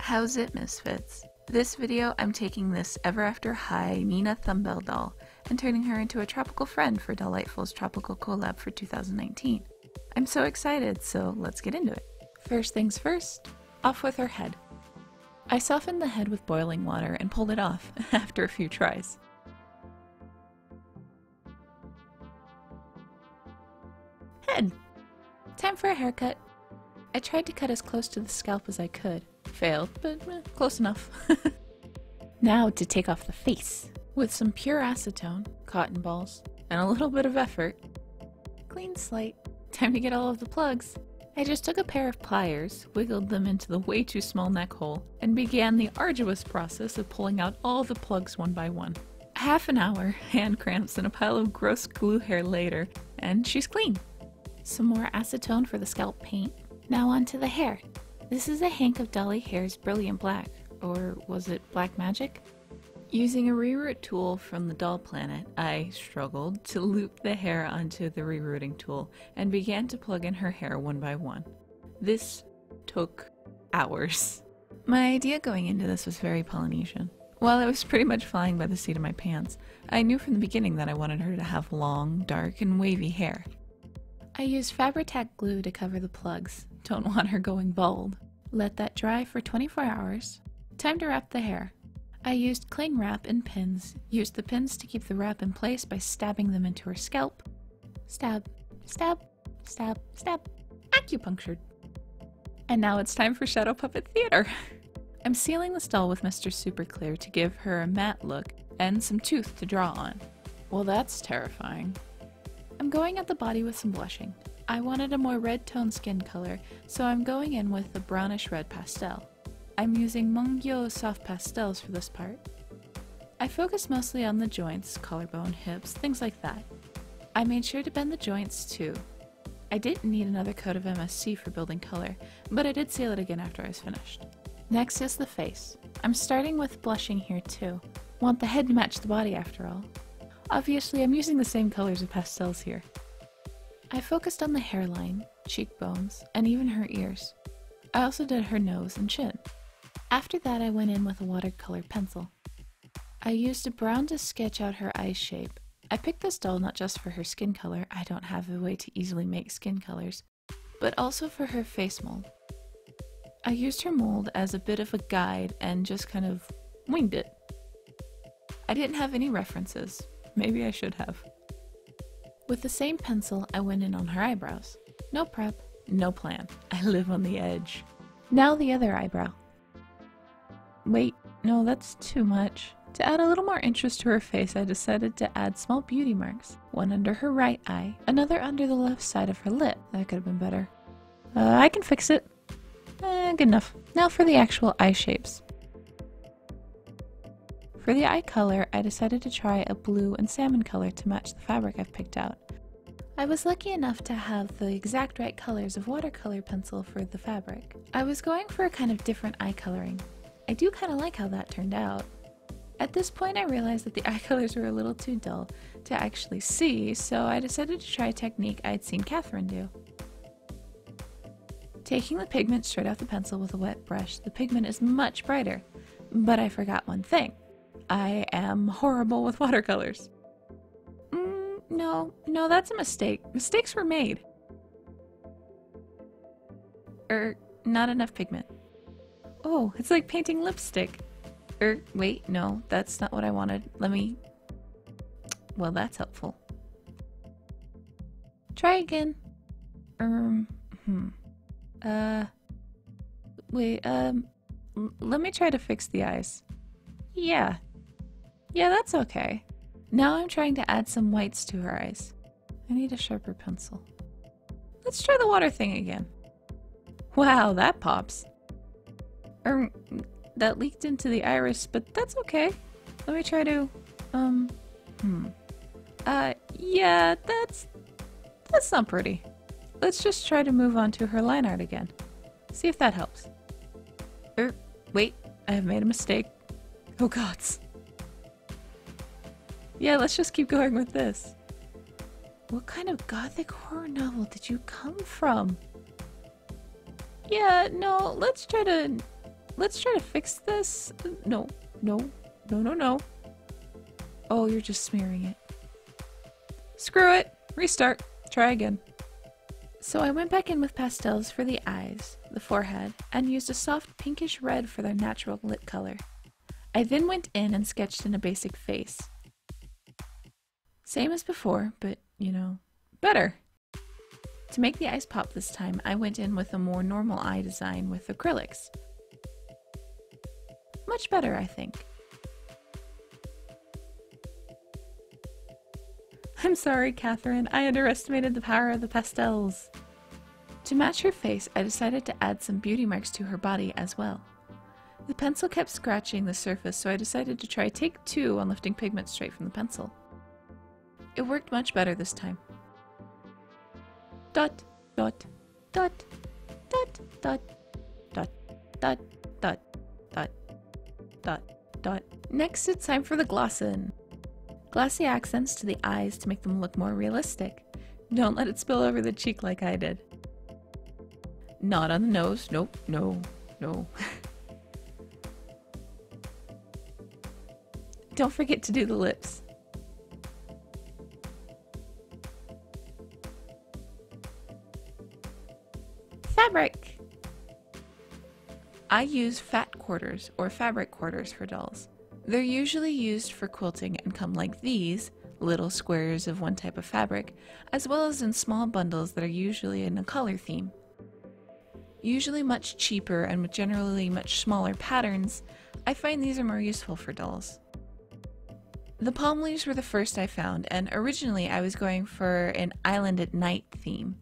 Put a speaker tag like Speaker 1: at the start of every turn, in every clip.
Speaker 1: How's it, Misfits? This video, I'm taking this Ever After High Nina Thumbell doll and turning her into a tropical friend for Dollightful's tropical collab for 2019. I'm so excited, so let's get into it. First things first, off with her head. I softened the head with boiling water and pulled it off after a few tries. Head! Time for a haircut. I tried to cut as close to the scalp as I could. Failed, but close enough. Now to take off the face. With some pure acetone, cotton balls, and a little bit of effort. Clean slate. Time to get all of the plugs. I just took a pair of pliers, wiggled them into the way too small neck hole, and began the arduous process of pulling out all the plugs one by one. Half an hour, hand cramps, and a pile of gross glue hair later, and she's clean. Some more acetone for the scalp paint. Now onto the hair. This is a hank of Dolly Hair's Brilliant Black, or was it Black Magic? Using a reroot tool from the Doll Planet, I struggled to loop the hair onto the rerouting tool and began to plug in her hair one by one. This took hours. My idea going into this was very Polynesian. While I was pretty much flying by the seat of my pants, I knew from the beginning that I wanted her to have long, dark, and wavy hair. I used Fabri-Tac glue to cover the plugs. Don't want her going bald. Let that dry for 24 hours. Time to wrap the hair. I used cling wrap and pins. Used the pins to keep the wrap in place by stabbing them into her scalp. Stab, stab, stab, stab. Acupunctured. And now it's time for Shadow Puppet Theater. I'm sealing this doll with Mr. Super Clear to give her a matte look and some tooth to draw on. Well, that's terrifying. I'm going at the body with some blushing. I wanted a more red tone skin color, so I'm going in with a brownish red pastel. I'm using Mungyo soft pastels for this part. I focused mostly on the joints, collarbone, hips, things like that. I made sure to bend the joints too. I didn't need another coat of MSC for building color, but I did seal it again after I was finished. Next is the face. I'm starting with blushing here too. Want the head to match the body after all. Obviously, I'm using the same colors of pastels here. I focused on the hairline, cheekbones, and even her ears. I also did her nose and chin. After that, I went in with a watercolor pencil. I used a brown to sketch out her eye shape. I picked this doll not just for her skin color, I don't have a way to easily make skin colors, but also for her face mold. I used her mold as a bit of a guide and just kind of winged it. I didn't have any references. Maybe I should have. With the same pencil, I went in on her eyebrows. No prep, no plan. I live on the edge. Now the other eyebrow. Wait, no, that's too much. To add a little more interest to her face, I decided to add small beauty marks. One under her right eye, another under the left side of her lip. That could have been better. I can fix it. Good enough. Now for the actual eye shapes. For the eye color, I decided to try a blue and salmon color to match the fabric I've picked out. I was lucky enough to have the exact right colors of watercolor pencil for the fabric. I was going for a kind of different eye coloring. I do kind of like how that turned out. At this point, I realized that the eye colors were a little too dull to actually see, so I decided to try a technique I'd seen Kathrine do. Taking the pigment straight off the pencil with a wet brush, the pigment is much brighter. But I forgot one thing. I am horrible with watercolors. No, that's a mistake. Mistakes were made. Not enough pigment. Oh, it's like painting lipstick. Wait, no, that's not what I wanted. Well, that's helpful. Try again. Let me try to fix the eyes. Yeah, that's okay. Now I'm trying to add some whites to her eyes. I need a sharper pencil. Let's try the water thing again. Wow, that pops. That leaked into the iris, but that's okay. Let me try to, yeah, that's not pretty. Let's just try to move on to her line art again. See if that helps. Wait, I have made a mistake. Oh gods. Yeah, let's just keep going with this. What kind of gothic horror novel did you come from? Yeah, no, let's try to let's try to fix this. No, no, no, no, no. Oh, you're just smearing it. Screw it. Restart. Try again. So I went back in with pastels for the eyes, the forehead, and used a soft pinkish red for their natural lip color. I then went in and sketched in a basic face. Same as before, but, you know, better. To make the eyes pop this time, I went in with a more normal eye design with acrylics. Much better, I think. I'm sorry, Kathrine. I underestimated the power of the pastels. To match her face, I decided to add some beauty marks to her body as well. The pencil kept scratching the surface, so I decided to try take 2 on lifting pigment straight from the pencil. It worked much better this time. Dot, dot, dot, dot, dot, dot, dot, dot, dot, dot, dot. Next, it's time for the glossin'. Glossy accents to the eyes to make them look more realistic. Don't let it spill over the cheek like I did. Not on the nose. Nope, no, no. Don't forget to do the lips. Fabric! I use fat quarters or fabric quarters for dolls. They're usually used for quilting and come like these, little squares of one type of fabric, as well as in small bundles that are usually in a color theme. Usually much cheaper and with generally much smaller patterns, I find these are more useful for dolls. The palm leaves were the first I found, and originally I was going for an island at night theme.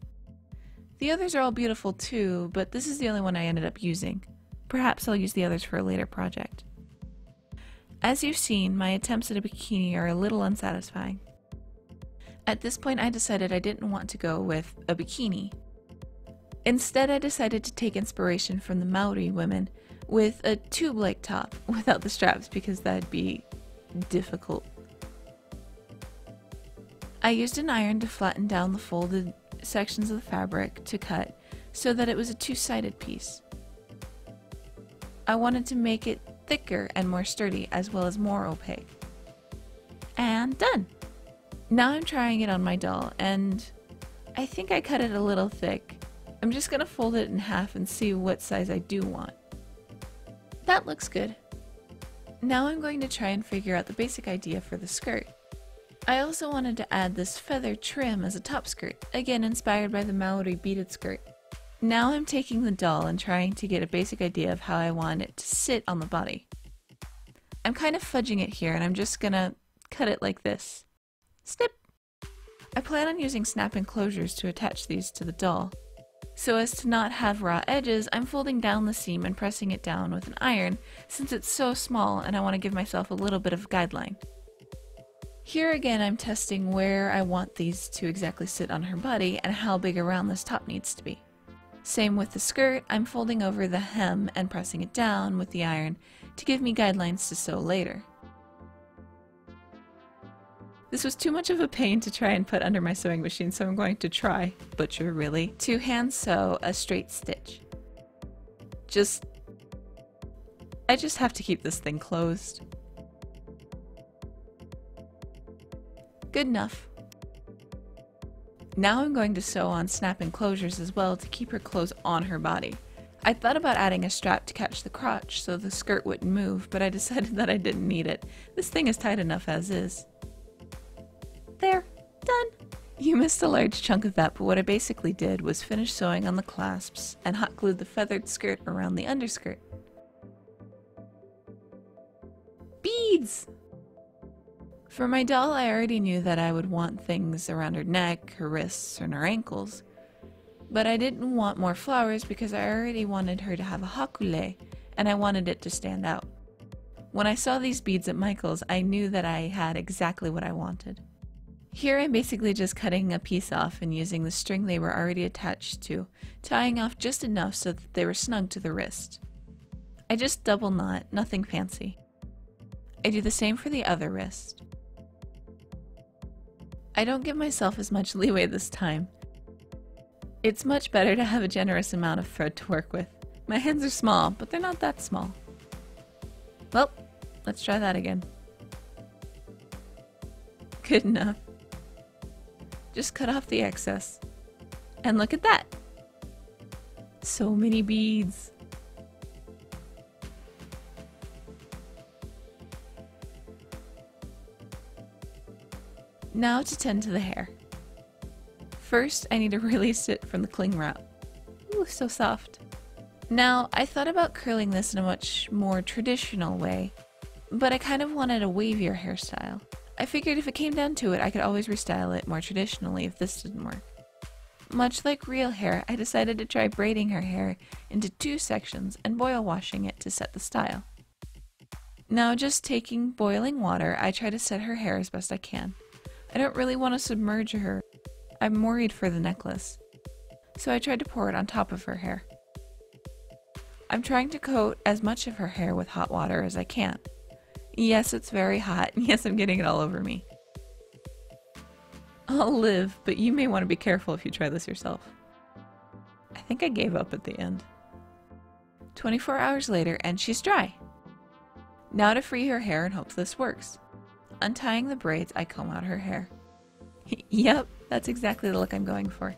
Speaker 1: The others are all beautiful too, but this is the only one I ended up using. Perhaps I'll use the others for a later project. As you've seen, my attempts at a bikini are a little unsatisfying. At this point I decided I didn't want to go with a bikini. Instead I decided to take inspiration from the Maori women with a tube-like top without the straps because that'd be difficult. I used an iron to flatten down the folded sections of the fabric to cut so that it was a two-sided piece. I wanted to make it thicker and more sturdy as well as more opaque. And done! Now I'm trying it on my doll and I think I cut it a little thick. I'm just gonna fold it in half and see what size I do want. That looks good. Now I'm going to try and figure out the basic idea for the skirt. I also wanted to add this feather trim as a top skirt, again inspired by the Maori beaded skirt. Now I'm taking the doll and trying to get a basic idea of how I want it to sit on the body. I'm kind of fudging it here and I'm just gonna cut it like this. Snip! I plan on using snap enclosures to attach these to the doll. So as to not have raw edges, I'm folding down the seam and pressing it down with an iron since it's so small and I want to give myself a little bit of guideline. Here again I'm testing where I want these to exactly sit on her body and how big around this top needs to be. Same with the skirt, I'm folding over the hem and pressing it down with the iron to give me guidelines to sew later. This was too much of a pain to try and put under my sewing machine, so I'm going to try, butcher really, to hand sew a straight stitch. I just have to keep this thing closed. Good enough. Now I'm going to sew on snap enclosures as well to keep her clothes on her body. I thought about adding a strap to catch the crotch so the skirt wouldn't move, but I decided that I didn't need it. This thing is tight enough as is. There, done. You missed a large chunk of that, but what I basically did was finish sewing on the clasps and hot glued the feathered skirt around the underskirt. Beads! For my doll, I already knew that I would want things around her neck, her wrists, and her ankles. But I didn't want more flowers because I already wanted her to have a hakule, and I wanted it to stand out. When I saw these beads at Michael's, I knew that I had exactly what I wanted. Here I'm basically just cutting a piece off and using the string they were already attached to, tying off just enough so that they were snug to the wrist. I just double knot, nothing fancy. I do the same for the other wrist. I don't give myself as much leeway this time. It's much better to have a generous amount of thread to work with. My hands are small, but they're not that small. Well, let's try that again. Good enough. Just cut off the excess. And look at that! So many beads. Now to tend to the hair. First, I need to release it from the cling wrap. Ooh, so soft. Now, I thought about curling this in a much more traditional way, but I kind of wanted a wavier hairstyle. I figured if it came down to it, I could always restyle it more traditionally if this didn't work. Much like real hair, I decided to try braiding her hair into 2 sections and boil washing it to set the style. Now, just taking boiling water, I try to set her hair as best I can. I don't really want to submerge her. I'm worried for the necklace. So I tried to pour it on top of her hair. I'm trying to coat as much of her hair with hot water as I can. Yes, it's very hot. Yes, I'm getting it all over me. I'll live, but you may want to be careful if you try this yourself. I think I gave up at the end. 24 hours later, and she's dry. Now to free her hair and hope this works. Untying the braids, I comb out her hair. Yep, that's exactly the look I'm going for.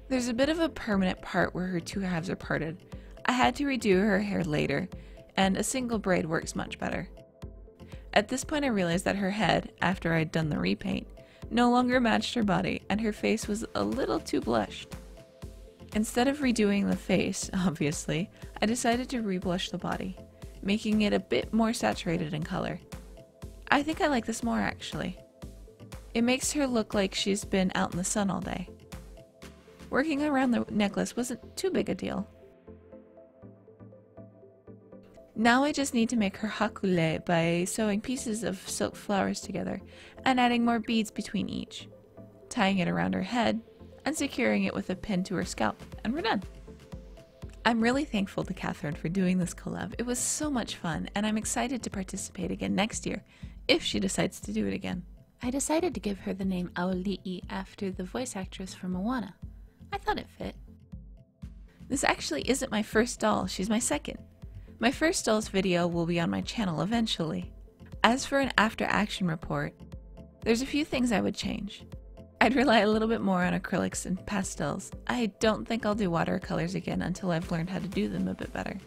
Speaker 1: There's a bit of a permanent part where her 2 halves are parted. I had to redo her hair later, and a single braid works much better. At this point I realized that her head, after I'd done the repaint, no longer matched her body, and her face was a little too blushed. Instead of redoing the face, obviously, I decided to reblush the body, making it a bit more saturated in color. I think I like this more actually. It makes her look like she's been out in the sun all day. Working around the necklace wasn't too big a deal. Now I just need to make her hakule by sewing pieces of silk flowers together and adding more beads between each, tying it around her head and securing it with a pin to her scalp, and we're done. I'm really thankful to Kathrine for doing this collab. It was so much fun, and I'm excited to participate again next year, if she decides to do it again. I decided to give her the name Auli'i after the voice actress from Moana. I thought it fit. This actually isn't my first doll, she's my second. My first dolls video will be on my channel eventually. As for an after action report, there's a few things I would change. I'd rely a little bit more on acrylics and pastels. I don't think I'll do watercolors again until I've learned how to do them a bit better.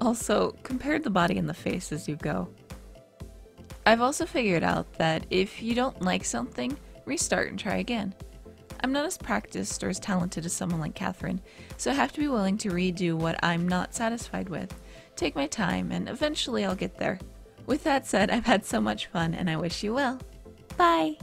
Speaker 1: Also, compare the body and the face as you go. I've also figured out that if you don't like something, restart and try again. I'm not as practiced or as talented as someone like Kathrine, so I have to be willing to redo what I'm not satisfied with, take my time, and eventually I'll get there. With that said, I've had so much fun and I wish you well. Bye!